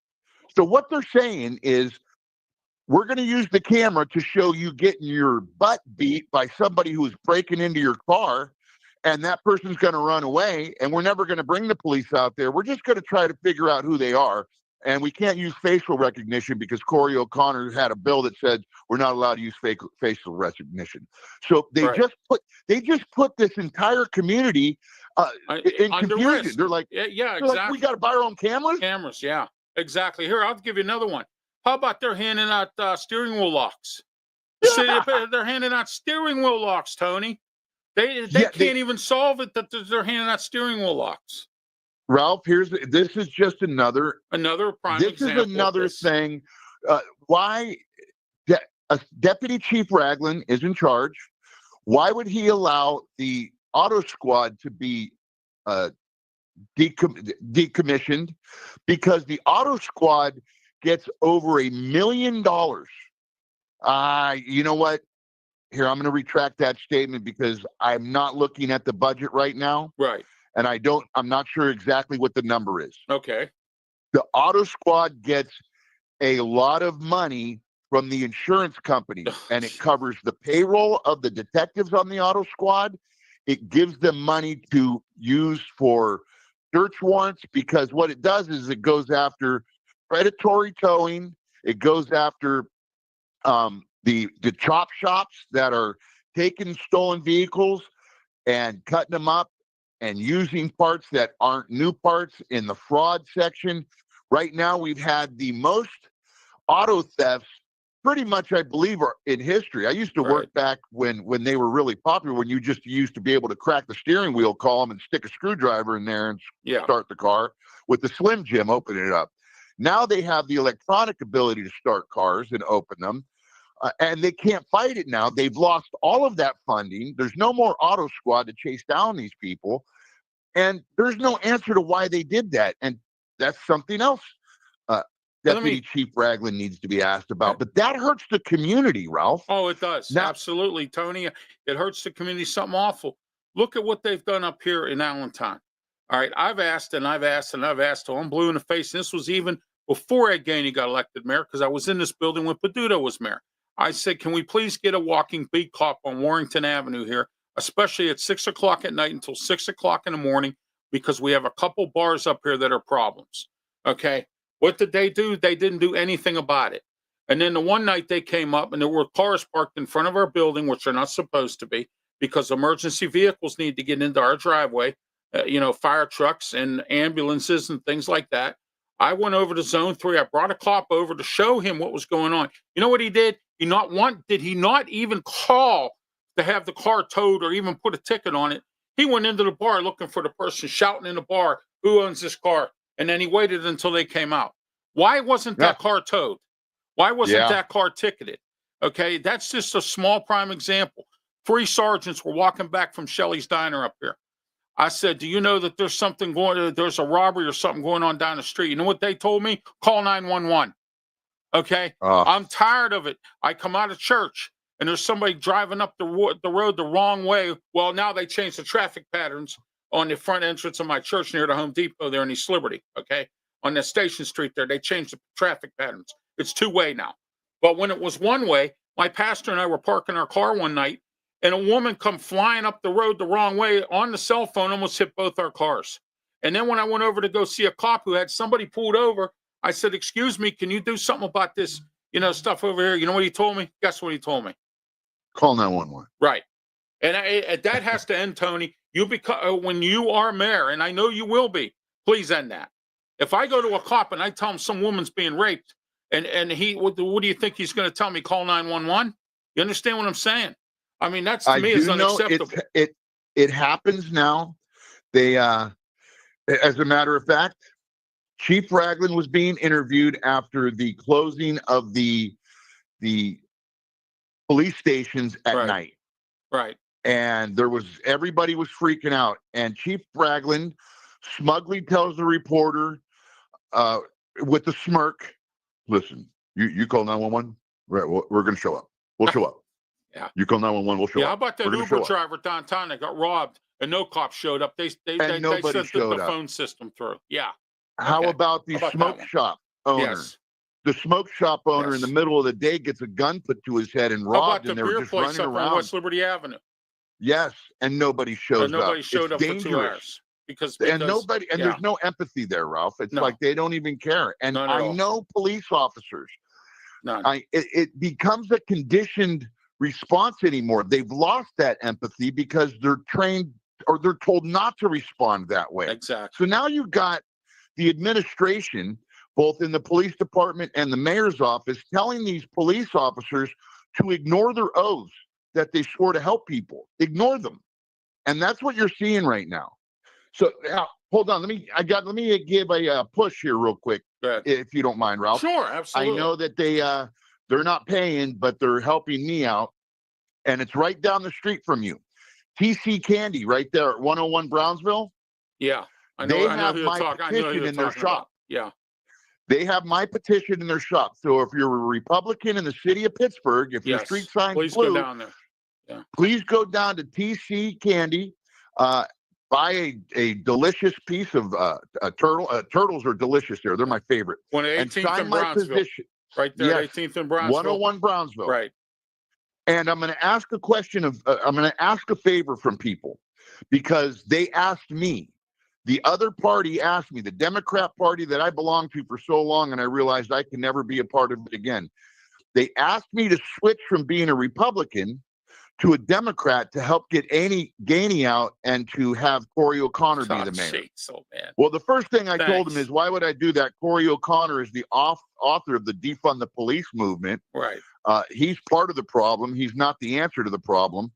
So what they're saying is, we're going to use the camera to show you getting your butt beat by somebody who is breaking into your car, and that person's going to run away, and we're never going to bring the police out there. We're just going to try to figure out who they are. And we can't use facial recognition because Corey O'Connor had a bill that said we're not allowed to use facial recognition. So they just put this entire community in confusion. Risk. They're like, exactly. Like, we got to buy our own cameras. Cameras, yeah, exactly. Here, I'll give you another one. How about they're handing out steering wheel locks? They're handing out steering wheel locks, Tony. They can't even solve it that they're handing out steering wheel locks. Ralph, this is just another prime this example. Is another thing. Why Deputy Chief Ragland is in charge? Why would he allow the auto squad to be decommissioned? Because the auto squad gets over $1 million. You know what? Here, I'm going to retract that statement because I'm not looking at the budget right now. Right. And I'm not sure exactly what the number is. Okay. The auto squad gets a lot of money from the insurance company, and it covers the payroll of the detectives on the auto squad. It gives them money to use for search warrants, because what it does is it goes after predatory towing. It goes after the chop shops that are taking stolen vehicles and cutting them up and using parts that aren't new parts in the fraud section. Right now, we've had the most auto thefts pretty much, I believe, are in history. I used to work back when they were really popular, when you just used to be able to crack the steering wheel column and stick a screwdriver in there and start the car with the Slim Jim, open it up. Now they have the electronic ability to start cars and open them. And they can't fight it now. They've lost all of that funding. There's no more auto squad to chase down these people. And there's no answer to why they did that. And that's something else Deputy Chief Ragland needs to be asked about. But that hurts the community, Ralph. Oh, it does. Absolutely, Tony. It hurts the community, something awful. Look at what they've done up here in Allentown. All right, I've asked till I'm blue in the face. And this was even before Ed Gainey got elected mayor, because I was in this building when Peduto was mayor. I said, can we please get a walking beat cop on Warrington Avenue here, especially at 6 o'clock at night until 6 o'clock in the morning, because we have a couple bars up here that are problems. Okay. What did they do? They didn't do anything about it. And then the one night they came up and there were cars parked in front of our building, which are not supposed to be, because emergency vehicles need to get into our driveway, fire trucks and ambulances and things like that. I went over to Zone 3. I brought a cop over to show him what was going on. You know what he did? Did he not even call to have the car towed or even put a ticket on it? He went into the bar looking for the person shouting in the bar, who owns this car? And then he waited until they came out. Why wasn't that car towed? Why wasn't that car ticketed? Okay, that's just a small prime example. 3 sergeants were walking back from Shelley's Diner up here. I said, do you know that there's there's a robbery or something going on down the street? You know what they told me? Call 911. Okay, I'm tired of it. I come out of church and there's somebody driving up the road the wrong way. Well, now they changed the traffic patterns on the front entrance of my church near the Home Depot there in East Liberty. Okay, on the Station Street there, they changed the traffic patterns. It's 2-way now. But when it was 1-way, my pastor and I were parking our car one night, and a woman come flying up the road the wrong way on the cell phone, almost hit both our cars. And then when I went over to go see a cop who had somebody pulled over, I said, excuse me, can you do something about this, stuff over here? You know what he told me? Guess what he told me? Call 911. Right. And that has to end, Tony. When you are mayor, and I know you will be, please end that. If I go to a cop and I tell him some woman's being raped, and what do you think he's going to tell me? Call 911? You understand what I'm saying? I mean, that's to me is unacceptable. It happens now. They, as a matter of fact, Chief Ragland was being interviewed after the closing of the police stations at night. Right. And everybody was freaking out. And Chief Ragland smugly tells the reporter with a smirk, listen, you call 911, right, we're going to show up. We'll show up. Yeah. You call 911, we'll show up. How about that Uber driver downtown that got robbed and no cop showed up? They sent the phone system through. Yeah. How about the smoke shop owner? Yes. The smoke shop owner in the middle of the day gets a gun put to his head and robbed, and they were just running around. On West Liberty Avenue. Yes, and nobody shows up. Nobody showed up for 2 hours. Because there's no empathy there, Ralph. It's like they don't even care. And I know police officers. It becomes a conditioned response anymore. They've lost that empathy because they're trained or they're told not to respond that way. Exactly. So now you've got the administration, both in the police department and the mayor's office, telling these police officers to ignore their oaths that they swore to help people. Ignore them. And that's what you're seeing right now. So now, hold on. Let me give a push here real quick, if you don't mind, Ralph. Sure, absolutely. I know that they're not paying, but they're helping me out, and it's right down the street from you. TC Candy, right there at 101 Brownsville. Yeah, they have my petition in their shop. Yeah, they have my petition in their shop. So if you're a Republican in the city of Pittsburgh, if your street sign's blue, go down there. Yeah, please go down to TC Candy. Buy a delicious piece of turtle. Turtles are delicious there. They're my favorite. 18th and Brownsville. Right there, yes, 18th and Brownsville. 101 Brownsville. Right. And I'm going to ask a question I'm going to ask a favor from people, because they asked me, the other party asked me, the Democrat Party that I belonged to for so long, and I realized I can never be a part of it again. They asked me to switch from being a Republican to a Democrat to help get Gainey out and to have Corey O'Connor be the mayor. Well, the first thing I told him is, why would I do that? Corey O'Connor is the author of the Defund the Police movement. Right. He's part of the problem. He's not the answer to the problem.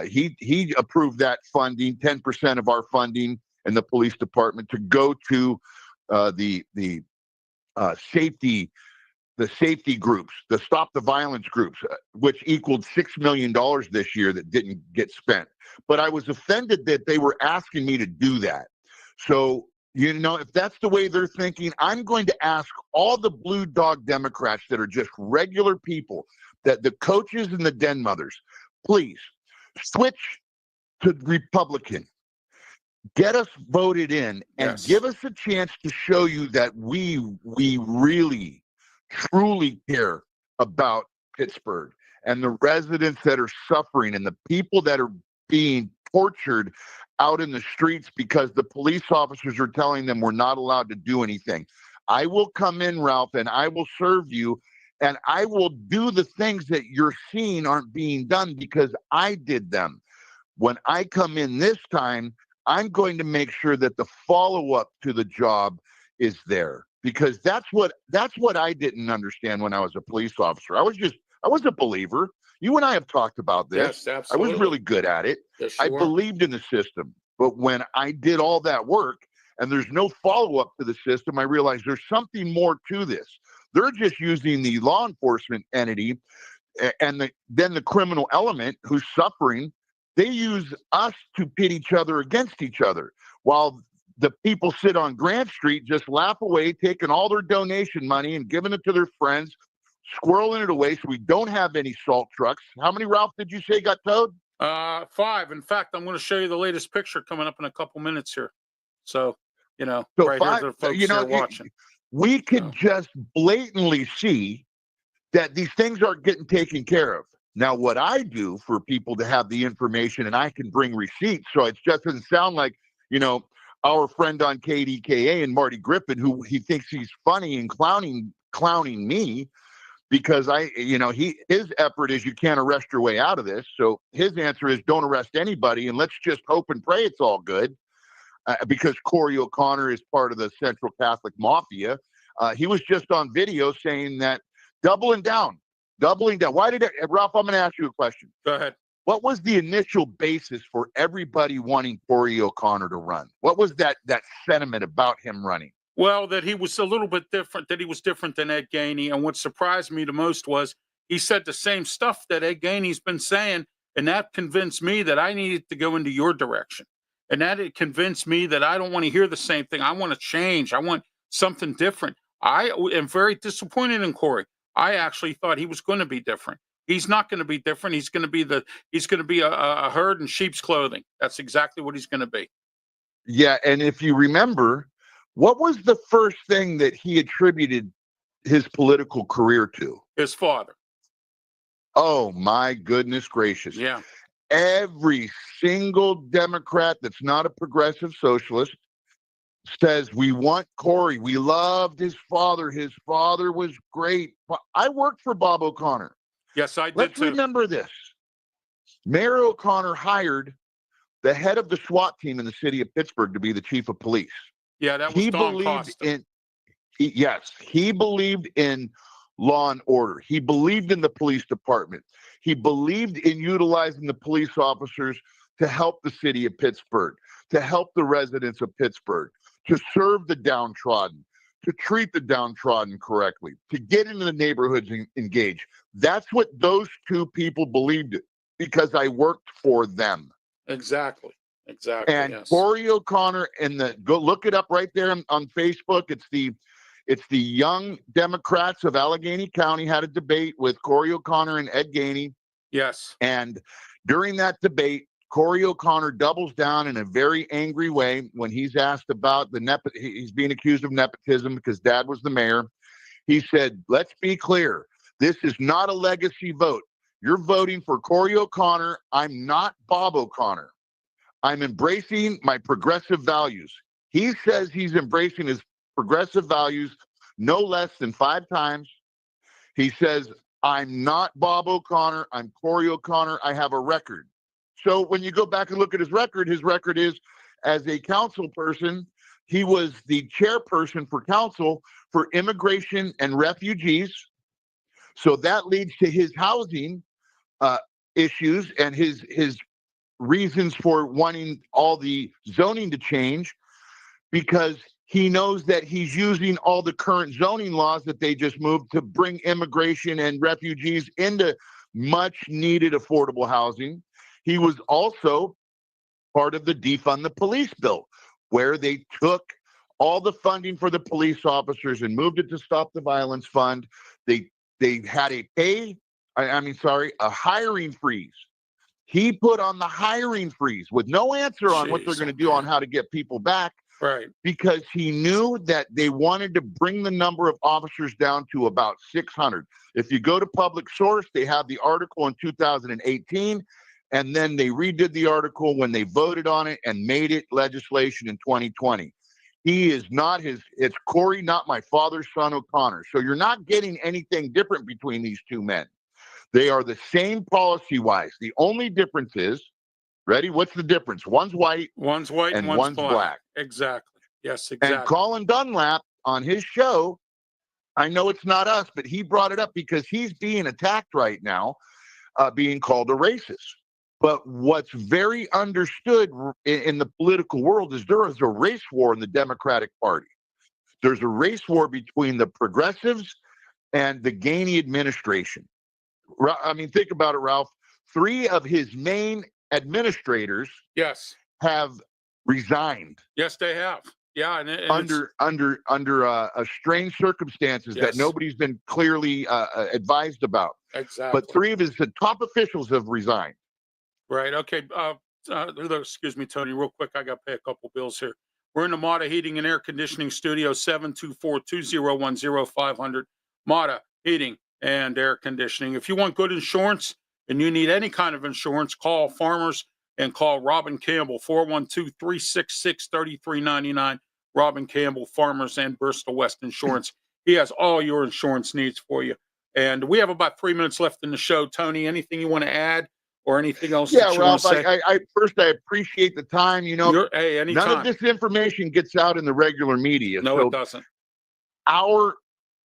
He approved that funding, 10% of our funding in the police department, to go to the safety groups, the stop the violence groups, which equaled $6 million this year that didn't get spent. But I was offended that they were asking me to do that. So, if that's the way they're thinking, I'm going to ask all the blue dog Democrats that are just regular people, that the coaches and the den mothers, please switch to Republican. Get us voted in and give us a chance to show you that we really truly care about Pittsburgh and the residents that are suffering and the people that are being tortured out in the streets because the police officers are telling them we're not allowed to do anything. I will come in, Ralph, and I will serve you, and I will do the things that you're seeing aren't being done because I did them. When I come in this time, I'm going to make sure that the follow-up to the job is there, because that's what I didn't understand when I was a police officer. I was just I was a believer. You and I have talked about this. Yes, absolutely. I was really good at it. Yes, I you are. believed in the system. But when I did all that work and there's no follow-up to the system, I realized there's something more to this. They're just using the law enforcement entity and then the criminal element who's suffering. They use us to pit each other against each other, while the people sit on Grant Street, just laugh away, taking all their donation money and giving it to their friends, squirreling it away so we don't have any salt trucks. How many, Ralph, did you say got towed? 5. In fact, I'm going to show you the latest picture coming up in a couple minutes here. So, So right 5, here, the folks here watching. We could just blatantly see that these things aren't getting taken care of. Now, what I do for people to have the information, and I can bring receipts, so it just doesn't sound like, our friend on KDKA and Marty Griffin, who he thinks he's funny and clowning me, because his effort is you can't arrest your way out of this. So his answer is don't arrest anybody and let's just hope and pray it's all good. Because Corey O'Connor is part of the Central Catholic Mafia. He was just on video saying that doubling down. Why did it, Ralph, I'm going to ask you a question. Go ahead. What was the initial basis for everybody wanting Corey O'Connor to run? What was that sentiment about him running? Well, that he was a little bit different, that he was different than Ed Gainey. And what surprised me the most was he said the same stuff that Ed Gainey's been saying. And that convinced me that I needed to go into your direction. And that it convinced me that I don't want to hear the same thing. I want to change. I want something different. I am very disappointed in Corey. I actually thought he was going to be different. He's not going to be different. He's going to be a herd in sheep's clothing. That's exactly what he's going to be. Yeah, and if you remember, what was the first thing that he attributed his political career to? His father. Oh, my goodness gracious. Yeah. Every single Democrat that's not a progressive socialist says, we want Corey. We loved his father. His father was great. I worked for Bob O'Connor. Yes, I did. Let's remember this. Mayor O'Connor hired the head of the SWAT team in the city of Pittsburgh to be the chief of police. Yeah, that was Don Costa. He believed in law and order. He believed in the police department. He believed in utilizing the police officers to help the city of Pittsburgh, to help the residents of Pittsburgh, to serve the downtrodden, to treat the downtrodden correctly, to get into the neighborhoods and engage. That's what those two people believed in, because I worked for them. Exactly. And yes. Corey O'Connor, go look it up right there on Facebook. It's the Young Democrats of Allegheny County had a debate with Corey O'Connor and Ed Gainey. Yes. And during that debate, Corey O'Connor doubles down in a very angry way when he's asked about he's being accused of nepotism because dad was the mayor. He said, let's be clear. This is not a legacy vote. You're voting for Corey O'Connor. I'm not Bob O'Connor. I'm embracing my progressive values. He says he's embracing his progressive values no less than 5 times. He says, I'm not Bob O'Connor. I'm Corey O'Connor. I have a record. So when you go back and look at his record is as a council person, he was the chairperson for council for immigration and refugees. So that leads to his housing issues and his reasons for wanting all the zoning to change, because he knows that he's using all the current zoning laws that they just moved to bring immigration and refugees into much needed affordable housing. He was also part of the defund the police bill, where they took all the funding for the police officers and moved it to Stop the Violence Fund. They had a hiring freeze. He put on the hiring freeze with no answer on what they're going to do on how to get people back. Right. Because he knew that they wanted to bring the number of officers down to about 600. If you go to Public Source, they have the article in 2018, and then they redid the article when they voted on it and made it legislation in 2020. He is not it's Corey, not my father's son O'Connor. So you're not getting anything different between these two men. They are the same policy-wise. The only difference is, ready? What's the difference? One's white, and one's black. Exactly. Yes, exactly. And Colin Dunlap on his show I know it's not us, but he brought it up because he's being attacked right now, being called a racist. But what's very understood in the political world is there is a race war in the Democratic Party. There's a race war between the progressives and the Gainey administration. I mean, think about it, Ralph. 3 of his main administrators have resigned. Yes, they have. Yeah, and under strange circumstances that nobody's been clearly advised about. Exactly. But 3 of his top officials have resigned. Right. Okay. Excuse me, Tony, real quick. I got to pay a couple bills here. We're in the Mata Heating and Air Conditioning Studio, 724-2010-500. Mata Heating and Air Conditioning. If you want good insurance and you need any kind of insurance, call Farmers and call Robin Campbell, 412-366-3399. Robin Campbell, Farmers and Bristol West Insurance. He has all your insurance needs for you. And we have about 3 minutes left in the show. Tony, anything you want to add? Or anything else? Yeah, Ralph, I appreciate the time. You know, hey, none of this information gets out in the regular media. No, it doesn't. Our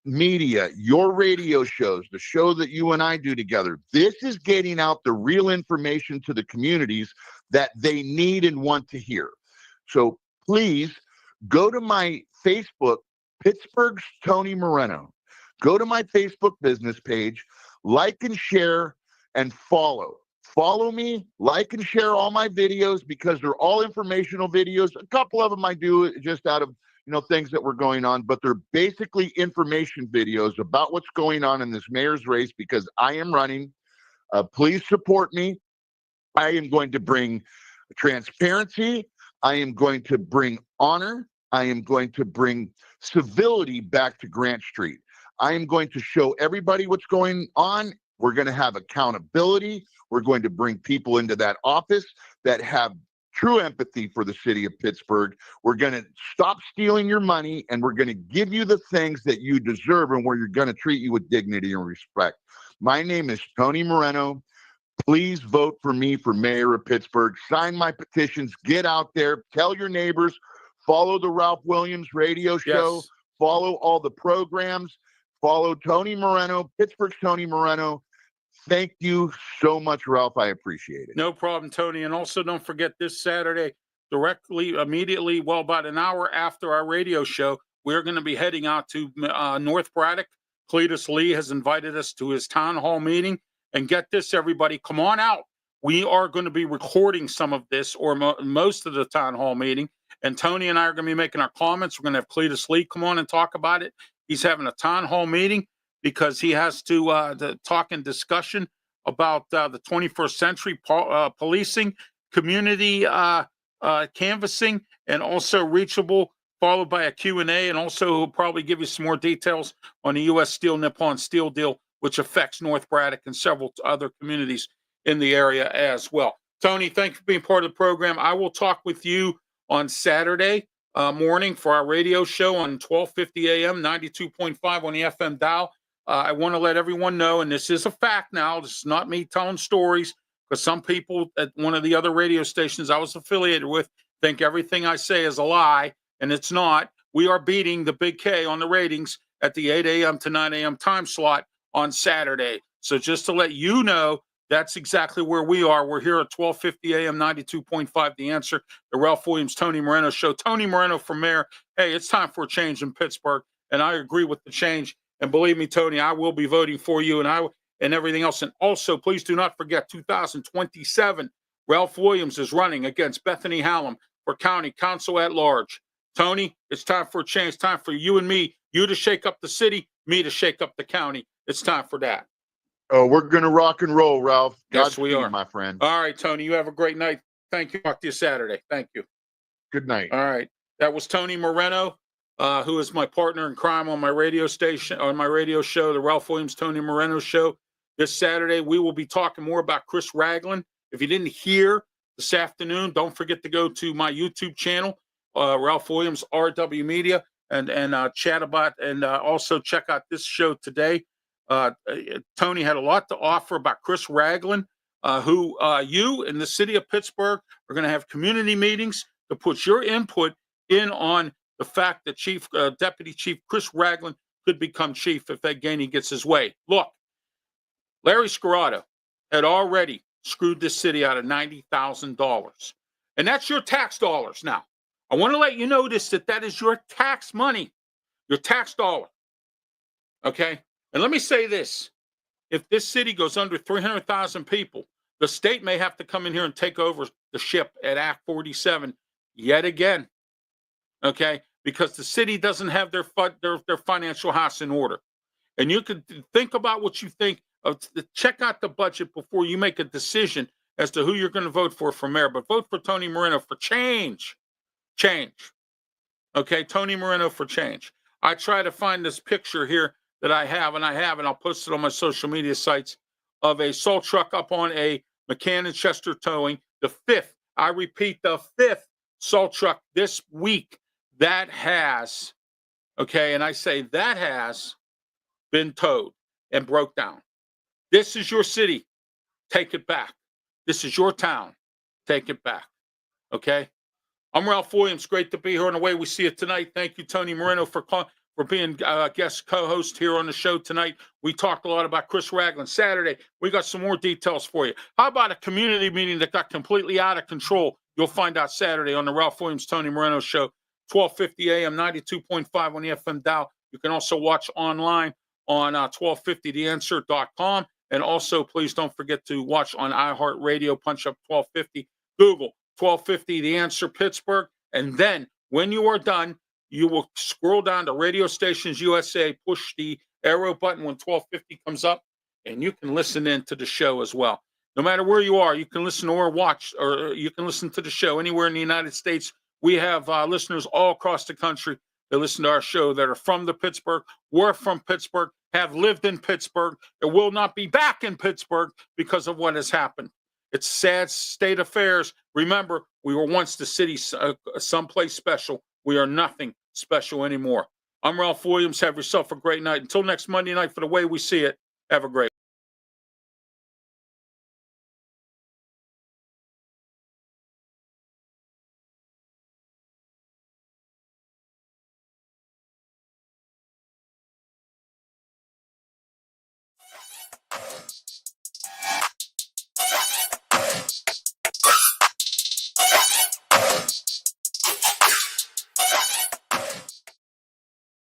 media, your radio shows, the show that you and I do together, this is getting out the real information to the communities that they need and want to hear. So please go to my Facebook, Pittsburgh's Tony Moreno. Go to my Facebook business page, like and share and follow. Follow me, like and share all my videos because they're all informational videos. A couple of them I do just out of, things that were going on, but they're basically information videos about what's going on in this mayor's race because I am running. Please support me. I am going to bring transparency. I am going to bring honor. I am going to bring civility back to Grant Street. I am going to show everybody what's going on. We're going to have accountability. We're going to bring people into that office that have true empathy for the city of Pittsburgh. We're going to stop stealing your money, and we're going to give you the things that you deserve and where you're going to treat you with dignity and respect. My name is Tony Moreno. Please vote for me for mayor of Pittsburgh. Sign my petitions. Get out there. Tell your neighbors. Follow the Ralph Williams radio show. Yes. Follow all the programs. Follow Tony Moreno, Pittsburgh's Tony Moreno. Thank you so much, Ralph. I appreciate it. No problem, Tony. And also don't forget this Saturday, immediately, about an hour after our radio show, we're going to be heading out to North Braddock. Cletus Lee has invited us to his town hall meeting. And get this, everybody, come on out. We are going to be recording some of this or most of the town hall meeting. And Tony and I are going to be making our comments. We're going to have Cletus Lee come on and talk about it. He's having a town hall meeting because he has to talk and discussion about the 21st century policing, community canvassing, and also reachable, followed by a Q&A, and also he'll probably give you some more details on the U.S. Steel Nippon Steel deal, which affects North Braddock and several other communities in the area as well. Tony, thank you for being part of the program. I will talk with you on Saturday morning for our radio show on 1250 AM, 92.5 on the FM dial. I want to let everyone know, and this is a fact now, this is not me telling stories, because some people at one of the other radio stations I was affiliated with think everything I say is a lie, and it's not. We are beating the Big K on the ratings at the 8 a.m. to 9 a.m. time slot on Saturday. So just to let you know, that's exactly where we are. We're here at 1250 AM, 92.5 The Answer, the Ralph Williams, Tony Moreno show. Tony Moreno for mayor. Hey, it's time for a change in Pittsburgh, and I agree with the change. And believe me, Tony, I will be voting for you and everything else. And also, please do not forget 2027, Ralph Williams is running against Bethany Hallam for county council at large. Tony, it's time for a change. Time for you and me, you to shake up the city, me to shake up the county. It's time for that. Oh, we're going to rock and roll, Ralph. Yes, we are, my friend. All right, Tony, you have a great night. Thank you. Talk to you Saturday. Thank you. Good night. All right. That was Tony Moreno, who is my partner in crime on my radio station, on my radio show, the Ralph Williams, Tony Moreno show. This Saturday, we will be talking more about Chris Ragland. If you didn't hear this afternoon, don't forget to go to my YouTube channel, Ralph Williams, RW Media, and chat about, and also check out this show today. Tony had a lot to offer about Chris Ragland, who you in the city of Pittsburgh are going to have community meetings to put your input in on the fact that Deputy Chief Chris Ragland could become chief if Ed Gainey gets his way. Look, Larry Scirotto had already screwed this city out of $90,000. And that's your tax dollars now. I want to let you notice that that is your tax money, your tax dollar. Okay? And let me say this. If this city goes under 300,000 people, the state may have to come in here and take over the ship at Act 47 yet again. Okay? Because the city doesn't have their financial house in order. And you could think about what you think. Check out the budget before you make a decision as to who you're going to vote for mayor. But vote for Tony Moreno for change. Change. Okay, Tony Moreno for change. I try to find this picture here that I have, and I'll post it on my social media sites, of a salt truck up on a McCann and Chester towing. The fifth, I repeat, the fifth salt truck this week that has, okay, and I say that has been towed and broke down. This is your city. Take it back. This is your town. Take it back. Okay? I'm Ralph Williams. Great to be here on The Way We See It tonight. Thank you, Tony Moreno, for being guest co-host here on the show tonight. We talked a lot about Chris Ragland. Saturday, we got some more details for you. How about a community meeting that got completely out of control? You'll find out Saturday on the Ralph Williams, Tony Moreno Show, 1250 AM, 92.5 on the FM dial. You can also watch online on 1250theanswer.com. And also, please don't forget to watch on iHeartRadio. Punch up 1250. Google 1250 The Answer Pittsburgh. And then when you are done, you will scroll down to Radio Stations USA, push the arrow button when 1250 comes up, and you can listen in to the show as well. No matter where you are, you can listen or watch, or you can listen to the show anywhere in the United States. We have listeners all across the country that listen to our show that are from the Pittsburgh, were from Pittsburgh, have lived in Pittsburgh, and will not be back in Pittsburgh because of what has happened. It's sad state affairs. Remember, we were once the city someplace special. We are nothing special anymore. I'm Ralph Williams. Have yourself a great night. Until next Monday night for The Way We See It, have a great